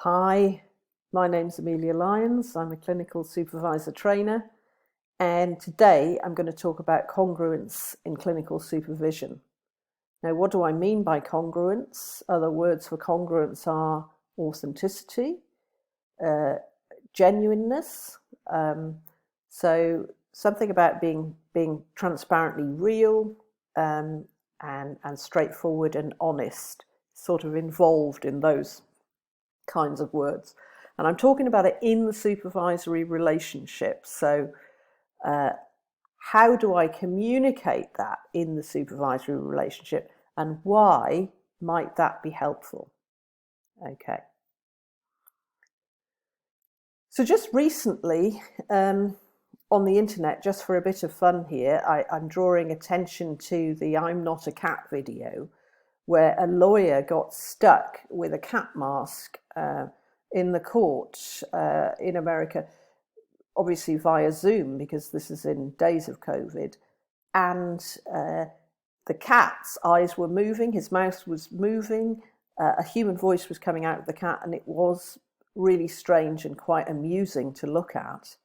Hi, my name's Amelia Lyons. I'm a clinical supervisor trainer, and today I'm going to talk about congruence in clinical supervision. Now, what do I mean by congruence? Other words for congruence are authenticity, genuineness, so something about being transparently real and straightforward and honest, sort of involved in those kinds of words. And I'm talking about it in the supervisory relationship. So how do I communicate that in the supervisory relationship, and why might that be helpful? Okay. So just recently on the internet, just for a bit of fun here, I'm drawing attention to the "I'm Not a Cat" video, where a lawyer got stuck with a cat mask in the court in America, obviously via Zoom, because this is in days of COVID. And the cat's eyes were moving, his mouth was moving, a human voice was coming out of the cat, and it was really strange and quite amusing to look at.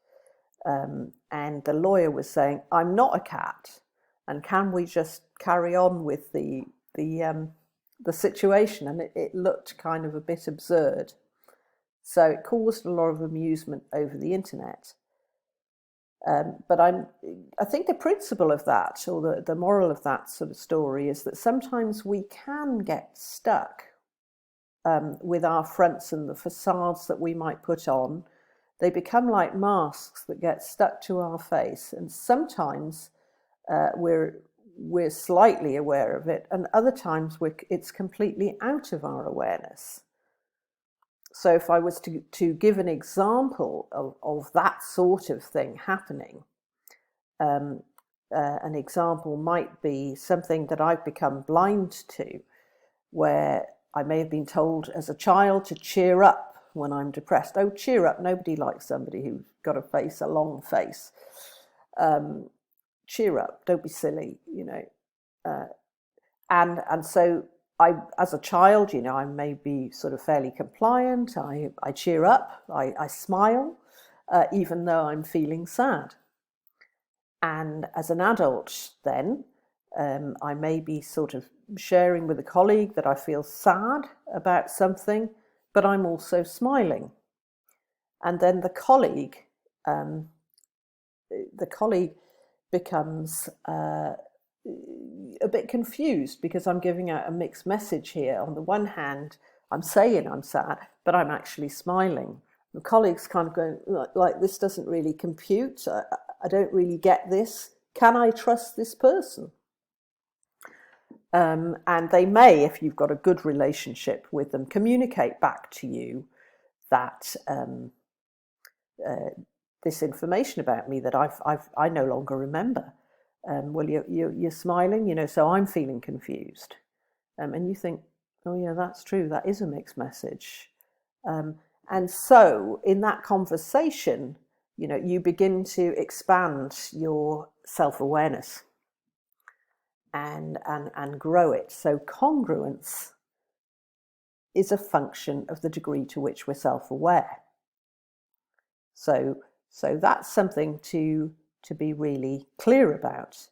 And the lawyer was saying, "I'm not a cat, and can we just carry on with the situation?" And it looked kind of a bit absurd. So it caused a lot of amusement over the internet. But I think the principle of that, or the moral of that sort of story, is that sometimes we can get stuck with our fronts and the facades that we might put on. They become like masks that get stuck to our face, and sometimes we're slightly aware of it, and other times it's completely out of our awareness. So if I was to give an example of that sort of thing happening, an example might be something that I've become blind to, where I may have been told as a child to cheer up when I'm depressed. "Oh, cheer up, nobody likes somebody who's got a long face. Cheer up, don't be silly," and so as a child, I may be sort of fairly compliant. I cheer up, I smile, even though I'm feeling sad. And as an adult then, I may be sort of sharing with a colleague that I feel sad about something, but I'm also smiling. And then the colleague becomes a bit confused, because I'm giving out a mixed message here. On the one hand, I'm saying I'm sad, but I'm actually smiling. The colleague's kind of going, like, "This doesn't really compute. I don't really get this. Can I trust this person?" And they may, if you've got a good relationship with them, communicate back to you that this information about me that I no longer remember. "Well, you're smiling, so I'm feeling confused." And you think, "Oh yeah, that's true. That is a mixed message." And so in that conversation, you begin to expand your self-awareness and grow it. So congruence is a function of the degree to which we're self-aware. So that's something to be really clear about,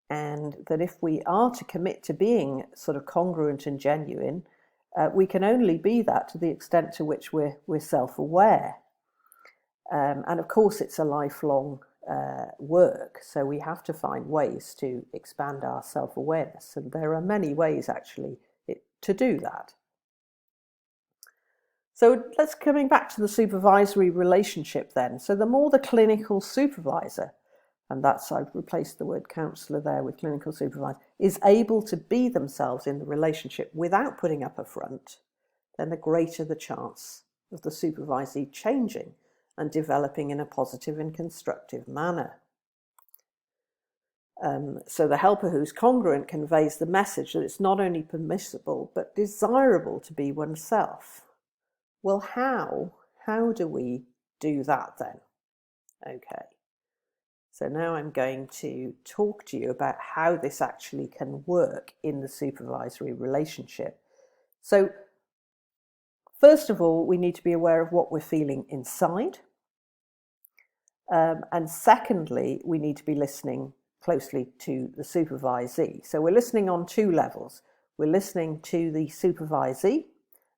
and that if we are to commit to being sort of congruent and genuine, we can only be that to the extent to which we're self-aware. And of course, it's a lifelong work, so we have to find ways to expand our self-awareness, and there are many ways actually to do that. So let's coming back to the supervisory relationship then. So the more the clinical supervisor, and I've replaced the word counsellor there with clinical supervisor, is able to be themselves in the relationship without putting up a front, then the greater the chance of the supervisee changing and developing in a positive and constructive manner. So the helper who's congruent conveys the message that it's not only permissible but desirable to be oneself. Well, how do we do that then? Okay, so now I'm going to talk to you about how this actually can work in the supervisory relationship. So First of all, we need to be aware of what we're feeling inside. And secondly, we need to be listening closely to the supervisee. So we're listening on two levels. We're listening to the supervisee,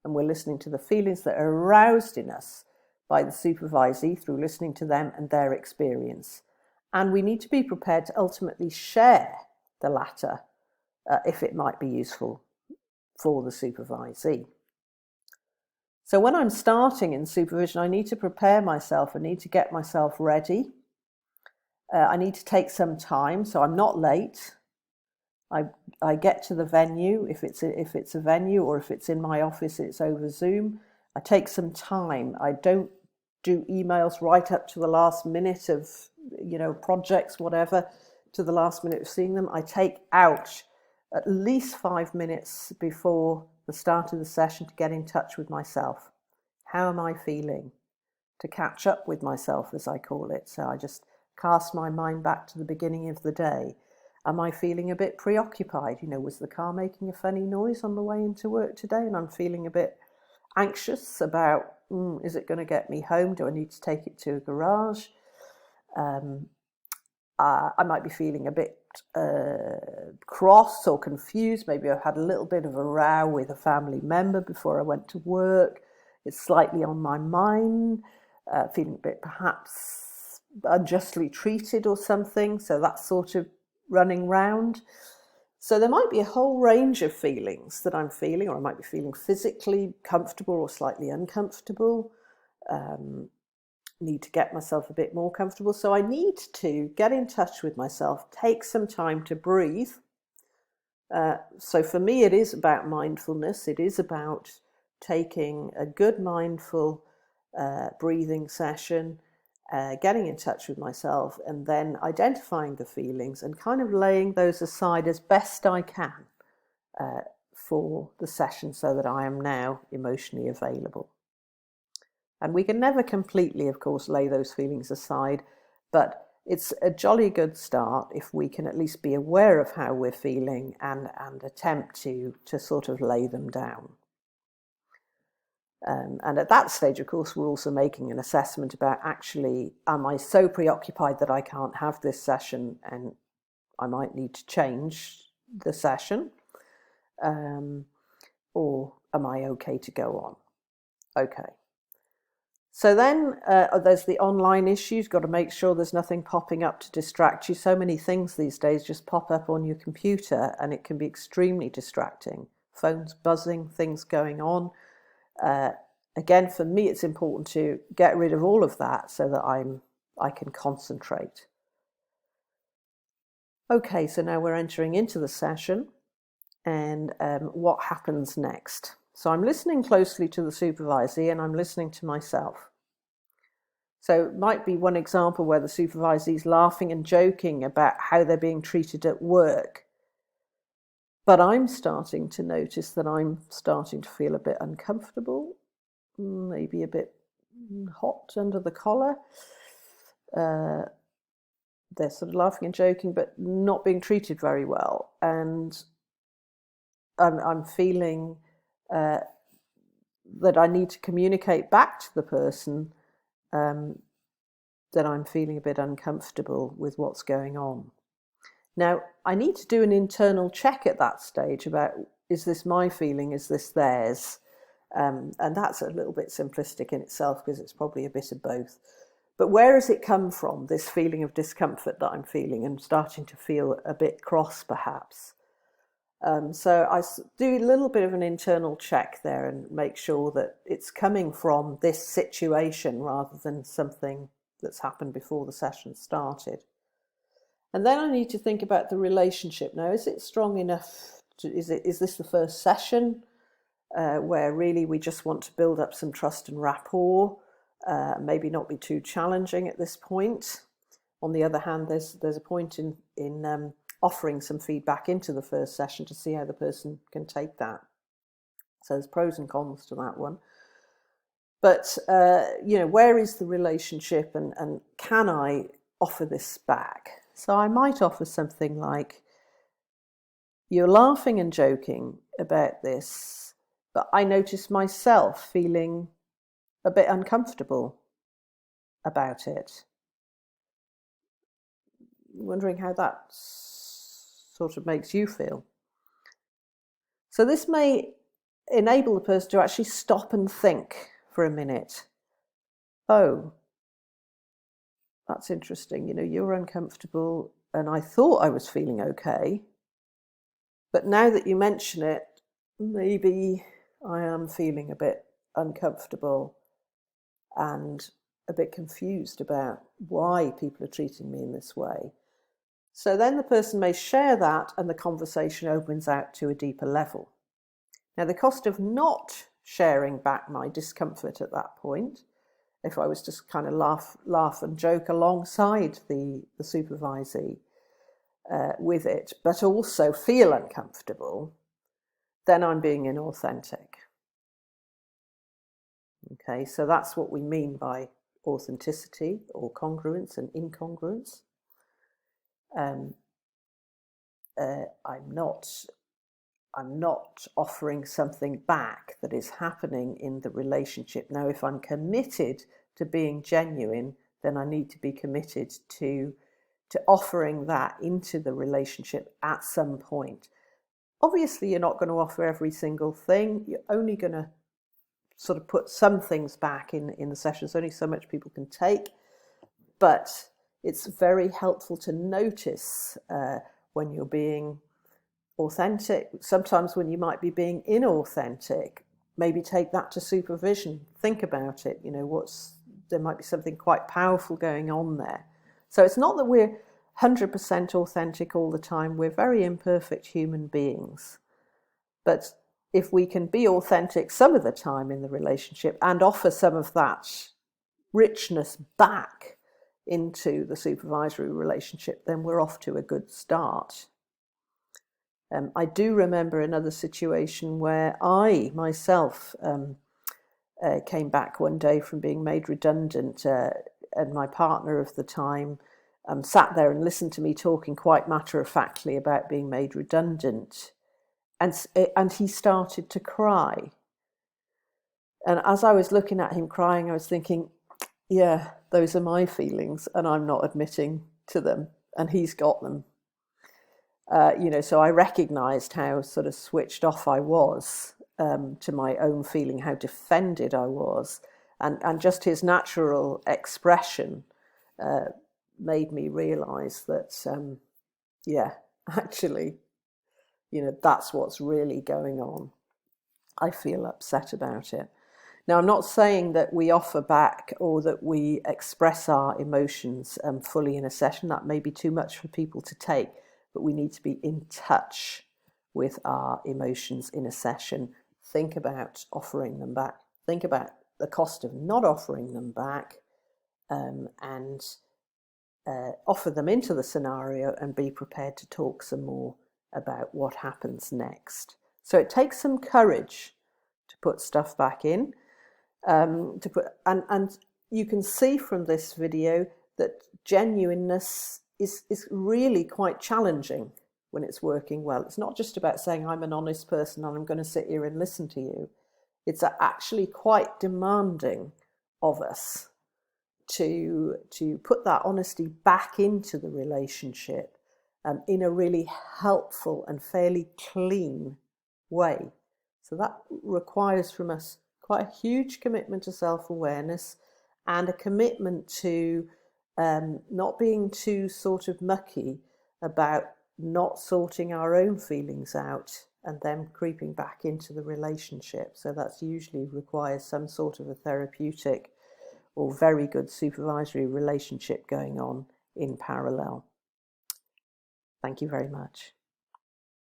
and we're listening to the feelings that are aroused in us by the supervisee through listening to them and their experience. And we need to be prepared to ultimately share the latter if it might be useful for the supervisee. So when I'm starting in supervision, I need to prepare myself. I need to get myself ready. I need to take some time, so I'm not late. I get to the venue, if it's a venue, or if it's in my office, it's over Zoom. I take some time. I don't do emails right up to the last minute of, projects, whatever, to the last minute of seeing them. I take out at least 5 minutes before the start of the session to get in touch with myself. How am I feeling? To catch up with myself, as I call it. So I just cast my mind back to the beginning of the day. Am I feeling a bit preoccupied? Was the car making a funny noise on the way into work today? And I'm feeling a bit anxious about, is it going to get me home? Do I need to take it to a garage? I might be feeling a bit cross or confused. Maybe I've had a little bit of a row with a family member before I went to work. It's slightly on my mind, feeling a bit perhaps unjustly treated or something. So that's sort of running round. So there might be a whole range of feelings that I'm feeling, or I might be feeling physically comfortable or slightly uncomfortable. Need to get myself a bit more comfortable. So I need to get in touch with myself, take some time to breathe. So for me, it is about mindfulness. It is about taking a good mindful breathing session, getting in touch with myself, and then identifying the feelings and kind of laying those aside as best I can for the session so that I am now emotionally available. And we can never completely, of course, lay those feelings aside, but it's a jolly good start if we can at least be aware of how we're feeling and attempt to sort of lay them down. And at that stage, of course, we're also making an assessment about actually, am I so preoccupied that I can't have this session and I might need to change the session? Or am I okay to go on? Okay. So then there's the online issues. Got to make sure there's nothing popping up to distract you. So many things these days just pop up on your computer and it can be extremely distracting. Phones buzzing, things going on. Again, for me, it's important to get rid of all of that so that I can concentrate. Okay, so now we're entering into the session and what happens next. So I'm listening closely to the supervisee and I'm listening to myself. So it might be one example where the supervisee is laughing and joking about how they're being treated at work. But I'm starting to notice that I'm starting to feel a bit uncomfortable, maybe a bit hot under the collar. They're sort of laughing and joking, but not being treated very well. And I'm feeling that I need to communicate back to the person that I'm feeling a bit uncomfortable with what's going on. Now, I need to do an internal check at that stage about, is this my feeling, is this theirs? And that's a little bit simplistic in itself because it's probably a bit of both. But where has it come from, this feeling of discomfort that I'm feeling and starting to feel a bit cross perhaps? So I do a little bit of an internal check there and make sure that it's coming from this situation rather than something that's happened before the session started. And then I need to think about the relationship. Now, is it strong enough? Is this the first session where really we just want to build up some trust and rapport, maybe not be too challenging at this point? On the other hand, there's a point in offering some feedback into the first session to see how the person can take that. So there's pros and cons to that one. But, where is the relationship and can I offer this back? So I might offer something like, you're laughing and joking about this, but I noticed myself feeling a bit uncomfortable about it. Wondering how that sort of makes you feel. So this may enable the person to actually stop and think for a minute. Oh, that's interesting. You're uncomfortable, and I thought I was feeling okay. But now that you mention it, maybe I am feeling a bit uncomfortable and a bit confused about why people are treating me in this way. So then the person may share that, and the conversation opens out to a deeper level. Now, the cost of not sharing back my discomfort at that point, if I was just kind of laugh and joke alongside the supervisee with it, but also feel uncomfortable, then I'm being inauthentic. Okay, so that's what we mean by authenticity or congruence and incongruence. I'm not offering something back that is happening in the relationship. Now, if I'm committed to being genuine, then I need to be committed to offering that into the relationship at some point. Obviously, you're not going to offer every single thing. You're only going to sort of put some things back in the session. There's only so much people can take. But it's very helpful to notice when you're being authentic, sometimes when you might be being inauthentic. Maybe take that to supervision. Think about it. There might be something quite powerful going on there. So it's not that we're 100% authentic all the time. We're very imperfect human beings. But if we can be authentic some of the time in the relationship and offer some of that richness back into the supervisory relationship, then we're off to a good start. I do remember another situation where I myself came back one day from being made redundant, and my partner of the time sat there and listened to me talking quite matter-of-factly about being made redundant, and he started to cry. And as I was looking at him crying, I was thinking, yeah, those are my feelings, and I'm not admitting to them, and he's got them. So I recognised how sort of switched off I was to my own feeling, how defended I was, and just his natural expression made me realise that, actually, that's what's really going on. I feel upset about it. Now, I'm not saying that we offer back or that we express our emotions fully in a session. That may be too much for people to take, but we need to be in touch with our emotions in a session. Think about offering them back. Think about the cost of not offering them back, and offer them into the scenario and be prepared to talk some more about what happens next. So it takes some courage to put stuff back in. And you can see from this video that genuineness is really quite challenging when it's working well. It's not just about saying I'm an honest person and I'm going to sit here and listen to you. It's actually quite demanding of us to put that honesty back into the relationship in a really helpful and fairly clean way. So that requires from us quite a huge commitment to self-awareness and a commitment to not being too sort of mucky about not sorting our own feelings out and then creeping back into the relationship. So that's usually requires some sort of a therapeutic or very good supervisory relationship going on in parallel. Thank you very much.